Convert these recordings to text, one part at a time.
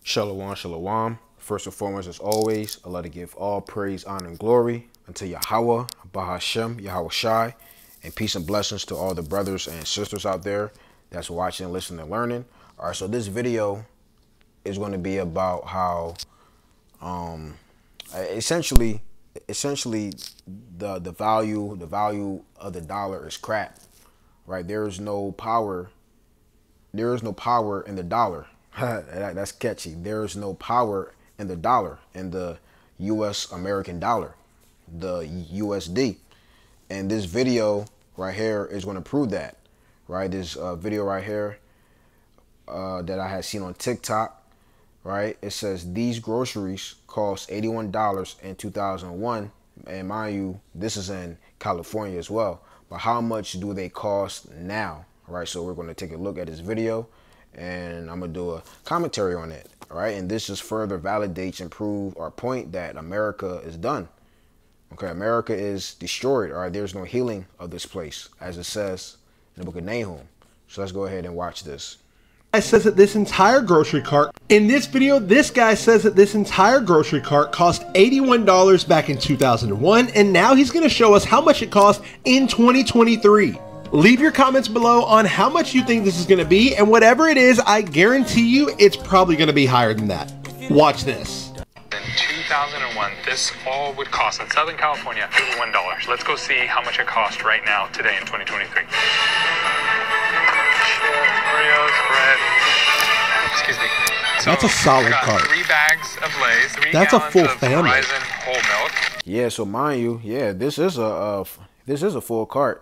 Shalom, shalom. First and foremost, as always, I love to give all praise, honor, and glory unto Yahweh, Bahashem, Yahweh Shai, and peace and blessings to all the brothers and sisters out there that's watching, listening, and learning. All right, so this video is going to be about how, essentially, the value of the dollar is crap, right? There is no power. There is no power in the dollar. That's catchy. There is no power in the dollar, in the U.S. American dollar, the USD. And this video right here is going to prove that, right? This video right here that I had seen on TikTok, right? It says these groceries cost $81 in 2001. And mind you, this is in California as well. But how much do they cost now? All right, so we're going to take a look at this video and I'm going to do a commentary on it. All right, and this just further validates and proves our point that America is done. Okay, America is destroyed. All right, there's no healing of this place, as it says in the book of Nahum. So let's go ahead and watch this. Says that this entire grocery cart, in this video, this guy says that this entire grocery cart cost $81 back in 2001, and now he's going to show us how much it cost in 2023. Leave your comments below on how much you think this is going to be, and whatever it is, I guarantee you it's probably going to be higher than that. Watch this. In 2001, this all would cost in Southern California $81. Let's go see how much it costs right now, today in 2023. Oreos, bread. Excuse me. So that's a solid cart. 3 bags of Lay's, 3 that's a gallons full of family. Horizon whole milk. Yeah, so mind you, yeah, this is a full cart.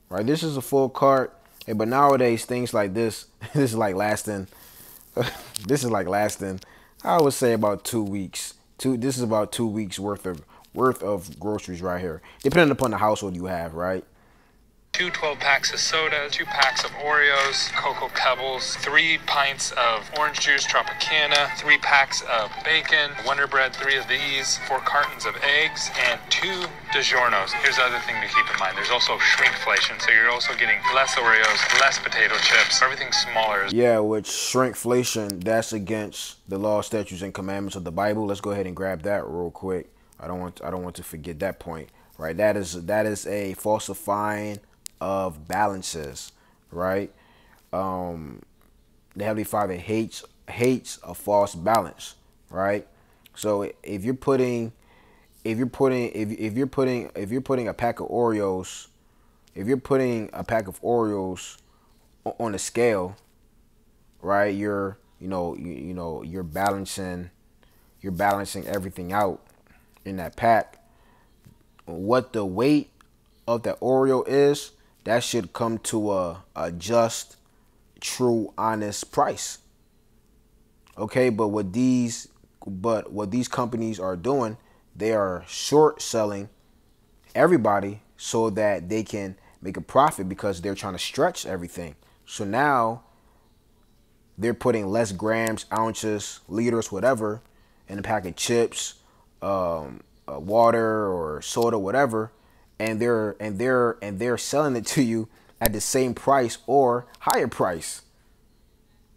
Right, this is a full cart. Hey, but nowadays things like this, this is like lasting. This is like lasting. I would say about 2 weeks. This is about 2 weeks worth of groceries right here, depending upon the household you have, right? 2 12-packs of soda, 2 packs of Oreos, Cocoa Pebbles, 3 pints of orange juice, Tropicana, 3 packs of bacon, Wonder Bread, 3 of these, 4 cartons of eggs, and 2 DiGiorno's. Here's the other thing to keep in mind. There's also shrinkflation, so you're also getting less Oreos, less potato chips, everything's smaller. Yeah, with shrinkflation, that's against the law, statutes, and commandments of the Bible. Let's go ahead and grab that real quick. I don't want to forget that point, right? That is a falsifying of balances, right? The Heavenly Father hates a false balance, right? So if you're putting a pack of Oreos, on a scale, right? You're balancing everything out in that pack. What the weight of that Oreo is, that should come to a just, true, honest price. Okay, but what these companies are doing, they are short selling everybody so that they can make a profit because they're trying to stretch everything. So now they're putting less grams, ounces, liters, whatever, in a pack of chips, water or soda, whatever. And they're selling it to you at the same price or higher price.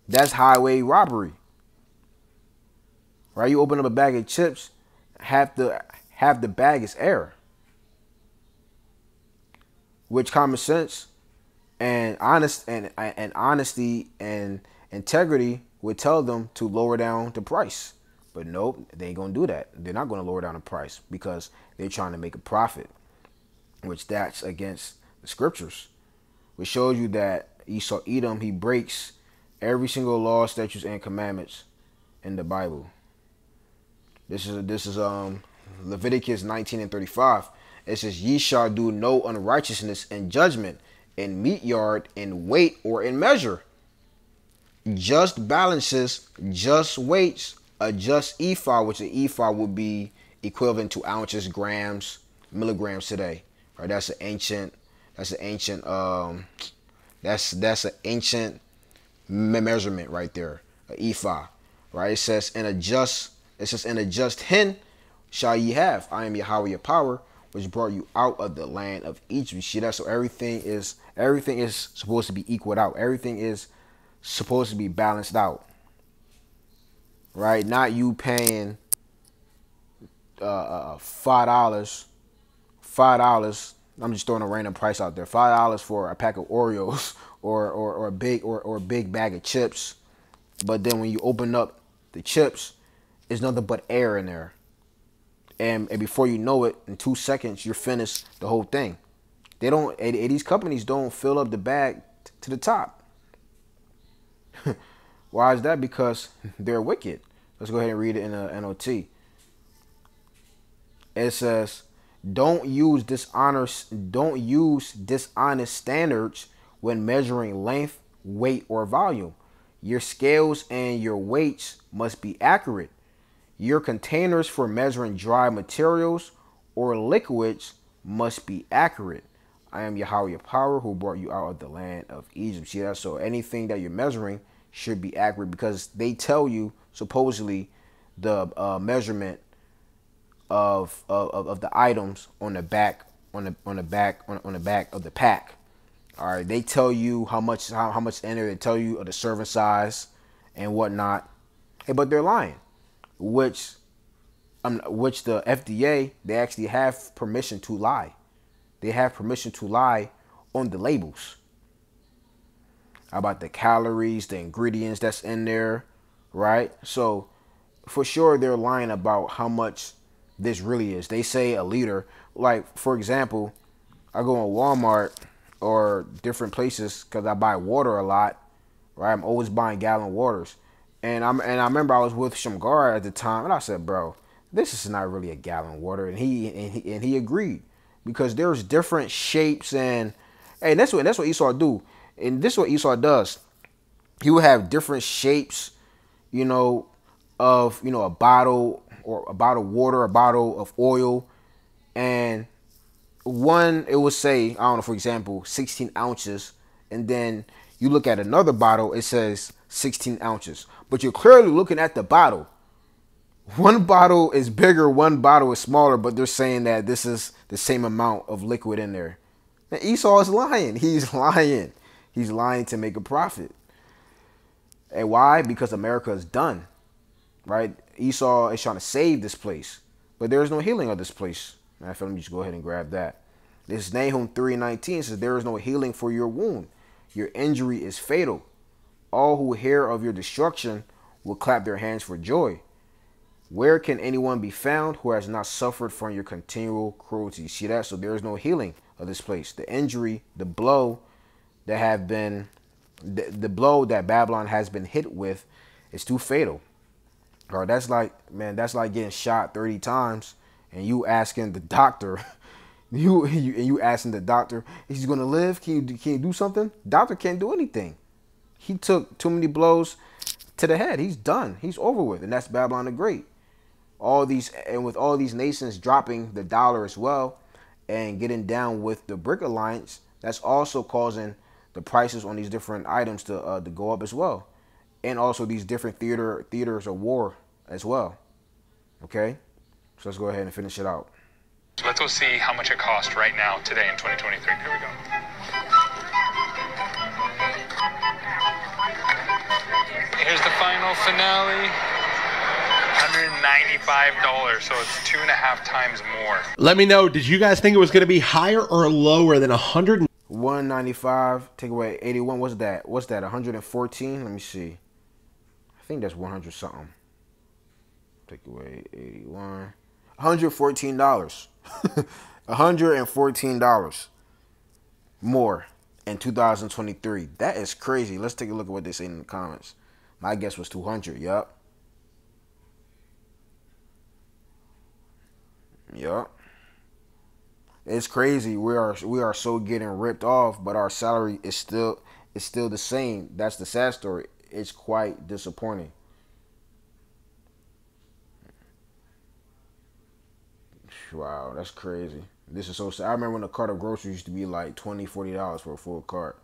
That's highway robbery, right? You open up a bag of chips, half the bag is air. Which common sense and honesty and integrity would tell them to lower down the price. But nope, they ain't gonna do that. They're not gonna lower down the price because they're trying to make a profit, which that's against the scriptures, which shows you that Esau Edom, he breaks every single law, statutes, and commandments in the Bible. This is Leviticus 19:35. It says, "Ye shall do no unrighteousness in judgment, in meat yard, in weight, or in measure." Just balances, just weights, a just ephah, which an ephah would be equivalent to ounces, grams, milligrams today. Right, that's an ancient measurement right there, an ephah. Right, it says in a just hin shall ye have. I am Yahweh your power, which brought you out of the land of Egypt. You see that? So everything is supposed to be equaled out. Everything is supposed to be balanced out. right? Not you paying $5. $5. I'm just throwing a random price out there. $5 for a pack of Oreos or a big bag of chips. But then when you open up the chips, it's nothing but air in there. And before you know it, in 2 seconds, you're finished the whole thing. They don't. These companies don't fill up the bag to the top. Why is that? Because they're wicked. Let's go ahead and read it in a NOT. It says, Don't use dishonest standards when measuring length, weight, or volume. Your scales and your weights must be accurate. Your containers for measuring dry materials or liquids must be accurate. I am Yahweh your power who brought you out of the land of Egypt. See that? So anything that you're measuring should be accurate, because they tell you supposedly the measurement of the items on the back on the back of the pack. All right, they tell you how much in there. They tell you the serving size and whatnot. Hey, but they're lying. Which the FDA, they actually have permission to lie. They have permission to lie on the labels about the calories, the ingredients that's in there, right? So for sure they're lying about how much this really is. They say a liter. Like, for example, I go in Walmart or different places because I buy water a lot, right? I'm always buying gallon waters. And I remember I was with Shamgar at the time, and I said, "Bro, this is not really a gallon water." And he agreed, because there's different shapes, and hey, that's what Esau do. And this is what Esau does. He will have different shapes, you know, of, you know, a bottle of water, a bottle of oil, and one, it will say, I don't know, for example, 16 ounces, and then you look at another bottle, it says 16 ounces, but you're clearly looking at the bottle. One bottle is bigger, one bottle is smaller, but they're saying that this is the same amount of liquid in there. And Esau is lying. He's lying. He's lying to make a profit. And why? Because America is done, right? Esau is trying to save this place, but there is no healing of this place. Matter of fact, let me just go ahead and grab that. This Nahum 3:19 says, there is no healing for your wound. Your injury is fatal. All who hear of your destruction will clap their hands for joy. Where can anyone be found who has not suffered from your continual cruelty? See that? So there is no healing of this place. The injury, the blow that have been, the blow that Babylon has been hit with is too fatal. Or that's like, man, that's like getting shot 30 times and you asking the doctor, you asking the doctor, is he gonna live? Can you do something? Doctor can't do anything. He took too many blows to the head. He's done. He's over with. And that's Babylon the Great. With all these nations dropping the dollar as well and getting down with the BRIC alliance, that's also causing the prices on these different items to go up as well. And also these different theaters of war as well. Okay? So let's go ahead and finish it out. Let's go see how much it costs right now, today in 2023. Here we go. Here's the final finale. $195, so it's 2.5 times more. Let me know, did you guys think it was going to be higher or lower than 100? 195, take away 81. What's that? 114? Let me see. I think that's 100 something. Take away 81. $114. $114 more in 2023. That is crazy. Let's take a look at what they say in the comments. My guess was 200. Yup. Yup. It's crazy. We are so getting ripped off, but our salary is still the same. That's the sad story. It's quite disappointing. Wow, that's crazy. This is so sad. I remember when a cart of groceries used to be like $20, $40 for a full cart.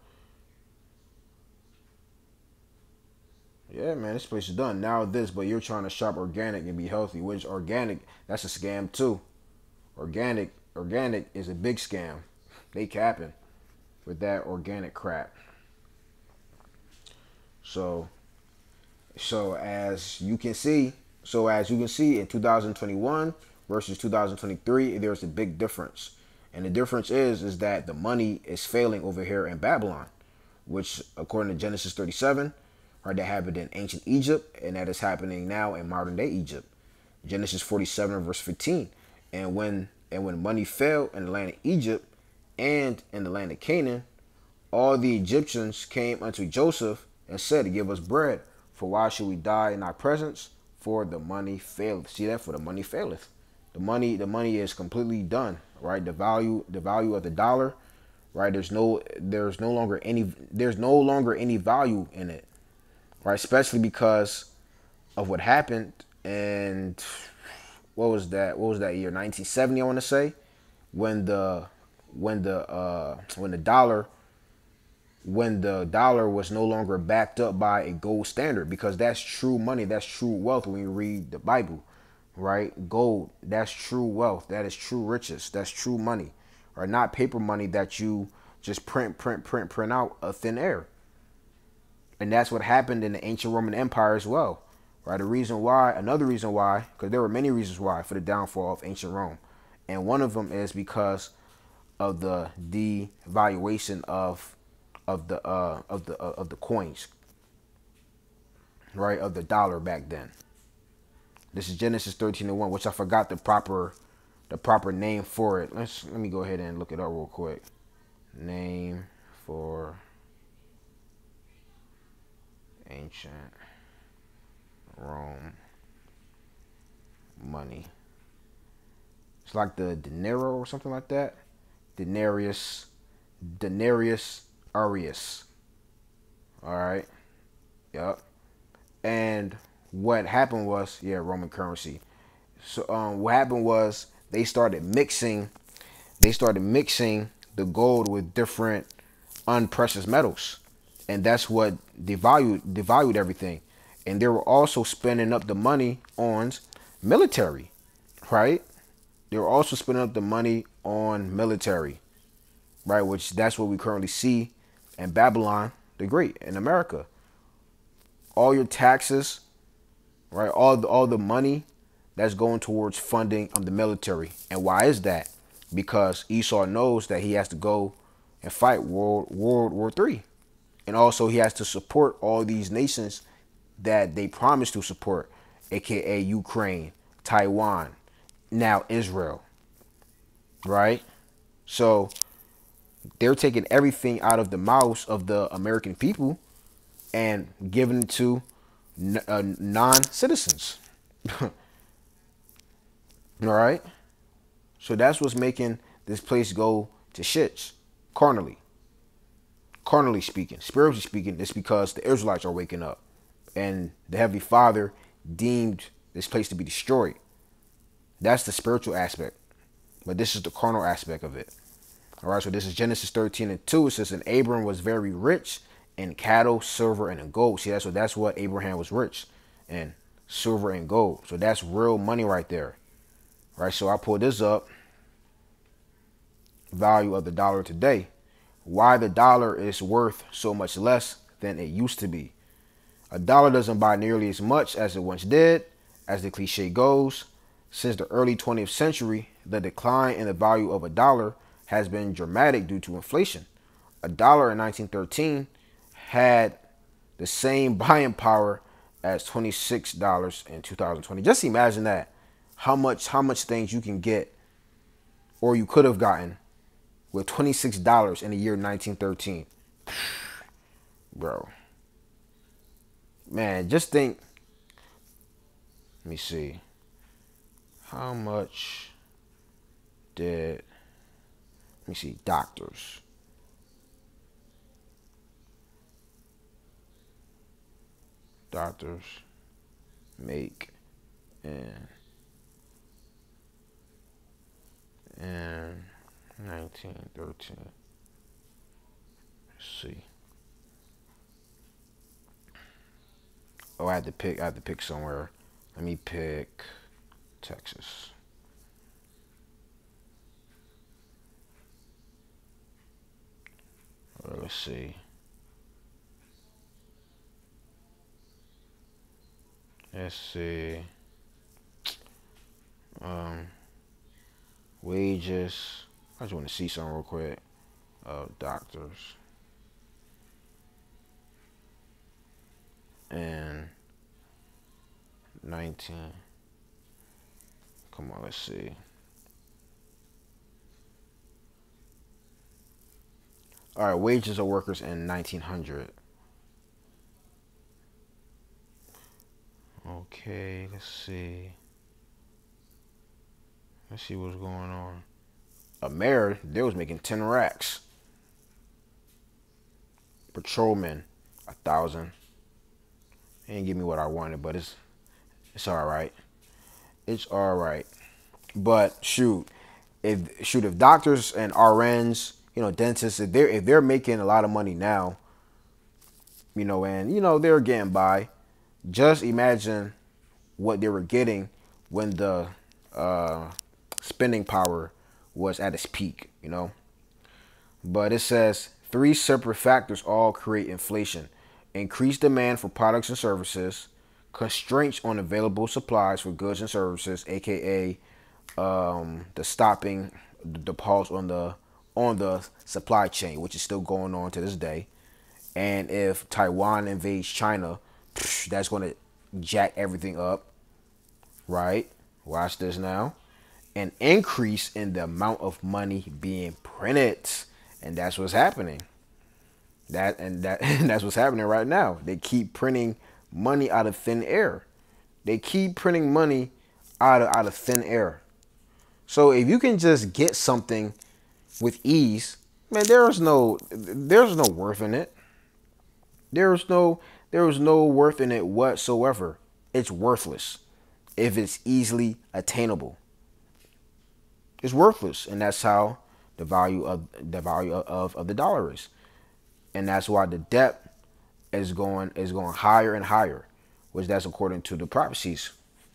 Yeah, man, this place is done. Now this, but you're trying to shop organic and be healthy, which organic, that's a scam too. Organic is a big scam. They capping with that organic crap. So, So as you can see, in 2021 versus 2023, there's a big difference. And the difference is that the money is failing over here in Babylon, which according to Genesis 37, right, that happened in ancient Egypt, and that is happening now in modern day Egypt. Genesis 47 verse 15. And when money failed in the land of Egypt and in the land of Canaan, all the Egyptians came unto Joseph and said, give us bread, for why should we die in our presence? For the money faileth. See that? For the money faileth. The money is completely done, right? The value of the dollar, right? There's no longer any value in it, right? Especially because of what happened. And what was that year? 1970, I want to say, when the dollar was no longer backed up by a gold standard, because that's true money, that's true wealth. When you read the Bible, right, gold, that's true wealth, that is true riches, that's true money, right? Not paper money that you just print out of thin air. And that's what happened in the ancient Roman Empire as well, right? Another reason why, because there were many reasons why for the downfall of ancient Rome, and one of them is because of the devaluation of the coins, right, of the dollar back then. This is Genesis 13:1, which I forgot the proper name for it. Let me go ahead and look it up real quick. Name for ancient Rome money. It's like the dinero or something like that. Denarius Arius. All right. Yep. And what happened was, yeah, Roman currency. So what happened was they started mixing the gold with different unprecious metals, and that's what devalued everything. And they were also spending up the money on military, right? They were also spending up the money on military, right? Which that's what we currently see in Babylon the Great in America. All your taxes, right? All the money that's going towards funding of the military. And why is that? Because Esau knows that he has to go and fight World War III. And also he has to support all these nations that they promised to support, aka Ukraine, Taiwan, now Israel, right? So they're taking everything out of the mouths of the American people and giving it to non-citizens. All right. So that's what's making this place go to shits, carnally. Carnally speaking, spiritually speaking, it's because the Israelites are waking up, and the Heavenly Father deemed this place to be destroyed. That's the spiritual aspect, but this is the carnal aspect of it. All right. So this is Genesis 13:2. It says, "And Abram was very rich in cattle, silver, and in gold." See, that's what Abraham was rich in, silver and gold. So that's real money right there. Right. So I pulled this up. Value of the dollar today. Why the dollar is worth so much less than it used to be. A dollar doesn't buy nearly as much as it once did. As the cliche goes, since the early 20th century, the decline in the value of a dollar has been dramatic due to inflation. A dollar in 1913 had the same buying power as $26 in 2020. Just imagine that. How much things you can get, or you could have gotten, with $26 in the year 1913. Bro. Man, just think. Let me see. How much did, let me see, doctors make in 1913. Let's see. Oh, I had to pick somewhere. Let me pick Texas. Let's see. Let's see. Um, Wages. I just want to see something real quick. Doctors and 19. Come on, let's see. All right, wages of workers in 1900. Okay, let's see. Let's see what's going on. A mayor, they was making 10 racks. Patrolman, 1,000. He didn't give me what I wanted, but it's all right. It's all right. But if doctors and RNs, dentists, if they're making a lot of money now, and they're getting by, just imagine what they were getting when the spending power was at its peak. But it says 3 separate factors all create inflation: increased demand for products and services, constraints on available supplies for goods and services, aka the stopping the pause on the supply chain, which is still going on to this day. And if Taiwan invades China, that's going to jack everything up, right? Watch this now. An increase in the amount of money being printed, and that's what's happening. That's what's happening right now. They keep printing money out of thin air. They keep printing money out of thin air. So if you can just get something with ease, man, there's no worth in it. There is no worth in it whatsoever. It's worthless if it's easily attainable. It's worthless, and that's how the value of the dollar is, and that's why the debt is going higher and higher, which that's according to the prophecies.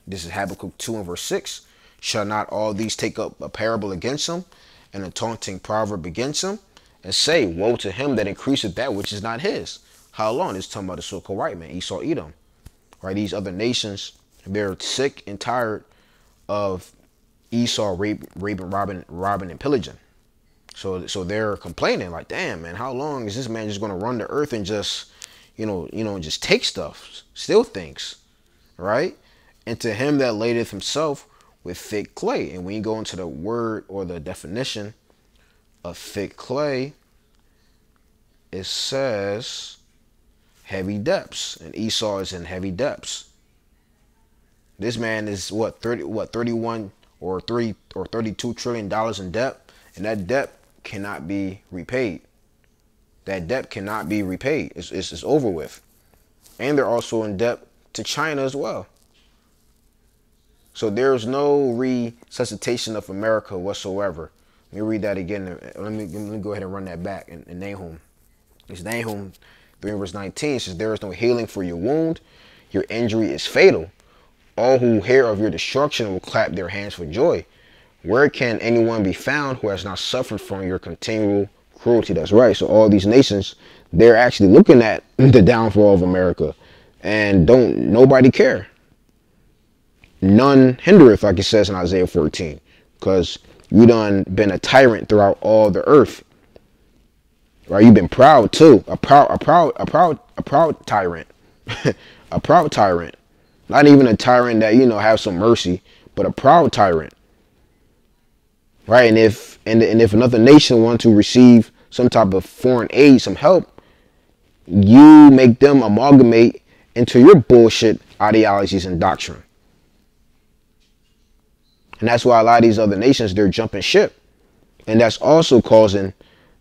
This is Habakkuk 2 and verse 6. Shall not all these take up a parable against him, and a taunting proverb against him, and say, woe to him that increaseth that which is not his? How long? It's talking about the so-called white man, Esau, Edom. Right? These other nations, they're sick and tired of Esau raping, robbing, and pillaging. So they're complaining like, damn, man, how long is this man just going to run the earth and just, just take stuff, steal things, right? And to him that ladeth himself with thick clay. And when you go into the word or the definition of thick clay, it says heavy depths, and Esau is in heavy depths. This man is 31 or 32 trillion dollars in debt, and that debt cannot be repaid. That debt cannot be repaid. It's over with. And they're also in debt to China as well. So there's no resuscitation of America whatsoever. Let me read that again. Let me go ahead and run that back in Nahum. It's Nahum 3 verse 19. It says, there is no healing for your wound. Your injury is fatal. All who hear of your destruction will clap their hands for joy. Where can anyone be found who has not suffered from your continual cruelty? That's right. So all these nations, they're actually looking at the downfall of America, and nobody care. None hindereth, like it says in Isaiah 14, because you done been a tyrant throughout all the earth. Right? You've been proud too. A proud tyrant. A proud tyrant. Not even a tyrant that, have some mercy, but a proud tyrant. Right? And if another nation wants to receive some type of foreign aid, some help, you make them amalgamate into your bullshit ideologies and doctrine. And that's why a lot of these other nations, they're jumping ship. And that's also causing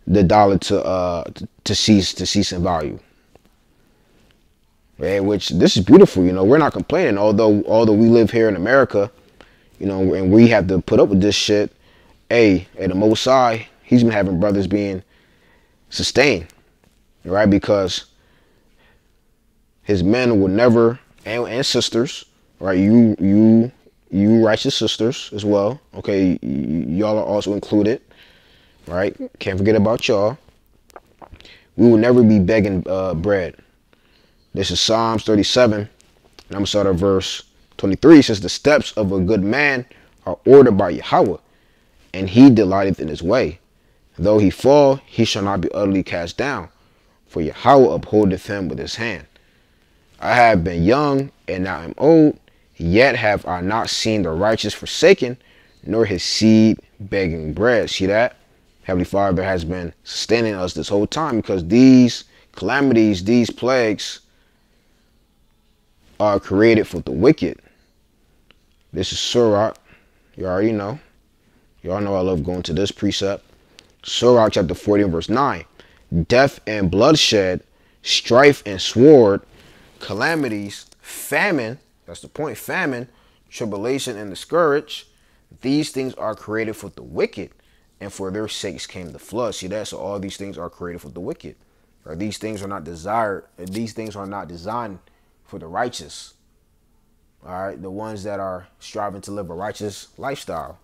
the dollar to cease in value. Right? Which, this is beautiful, we're not complaining, although we live here in America, and we have to put up with this shit. Hey, at the Most High, he's been having brothers being sustained, right? Because his men will never, and sisters, right? You righteous sisters as well. Okay, y'all are also included, right? Can't forget about y'all. We will never be begging bread. This is Psalms 37, And I'm going to start at verse 23. It says, the steps of a good man are ordered by Yahweh, and he delighteth in his way. Though he fall, he shall not be utterly cast down, for Yahweh upholdeth him with his hand. I have been young, and now am old, yet have I not seen the righteous forsaken, nor his seed begging bread. See that? Heavenly Father has been sustaining us this whole time, because these calamities, these plagues are created for the wicked. This is Sirach. You already know. Y'all know I love going to this precept. Sirach chapter 40 and verse 9. Death and bloodshed, strife and sword, calamities, famine, that's the point, famine, tribulation and the scourge, these things are created for the wicked, and for their sakes came the flood. See that? So all these things are created for the wicked. Or these things are not desired, these things are not designed for the righteous. All right, the ones that are striving to live a righteous lifestyle.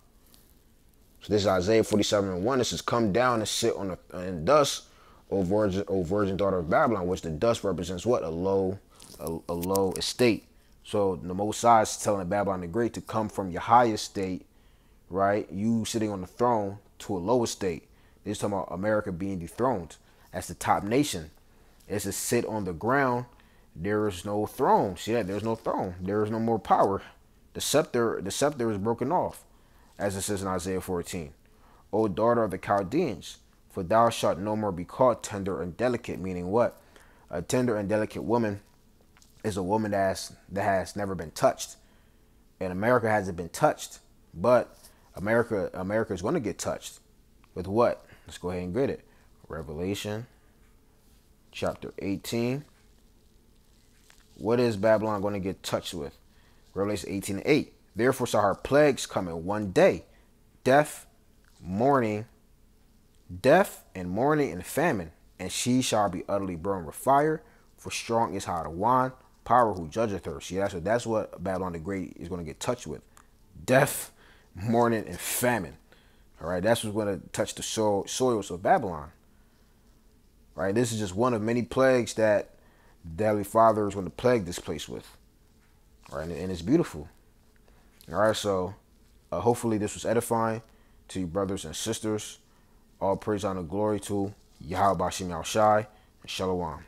So this is Isaiah 47 and 1. This is, come down and sit on the dust, O virgin daughter of Babylon, which the dust represents what? A low estate. So the Most High is telling Babylon the Great to come from your high estate, right? You sitting on the throne, to a low estate. This is talking about America being dethroned as the top nation. It's to sit on the ground. There is no throne. See that? There's no throne. There is no more power. The scepter is broken off, as it says in Isaiah 14. O daughter of the Chaldeans, for thou shalt no more be called tender and delicate. Meaning what? A tender and delicate woman is a woman that has never been touched. And America hasn't been touched. But America is going to get touched. With what? Let's go ahead and get it. Revelation chapter 18. What is Babylon going to get touched with? Revelation 18 and 8. Therefore shall her plagues come in one day. Death, mourning, and famine. And she shall be utterly burned with fire. For strong is how to wine, power who judgeth her. See, that's what Babylon the Great is going to get touched with. Death, mourning, and famine. All right, that's what's going to touch the soils of Babylon. All right, this is just one of many plagues that the Heavenly Father is going to plague this place with. All right, and it's beautiful. All right, so hopefully this was edifying to you brothers and sisters. All praise, honor, glory to Yahweh Bashim Yahushai and Shalom.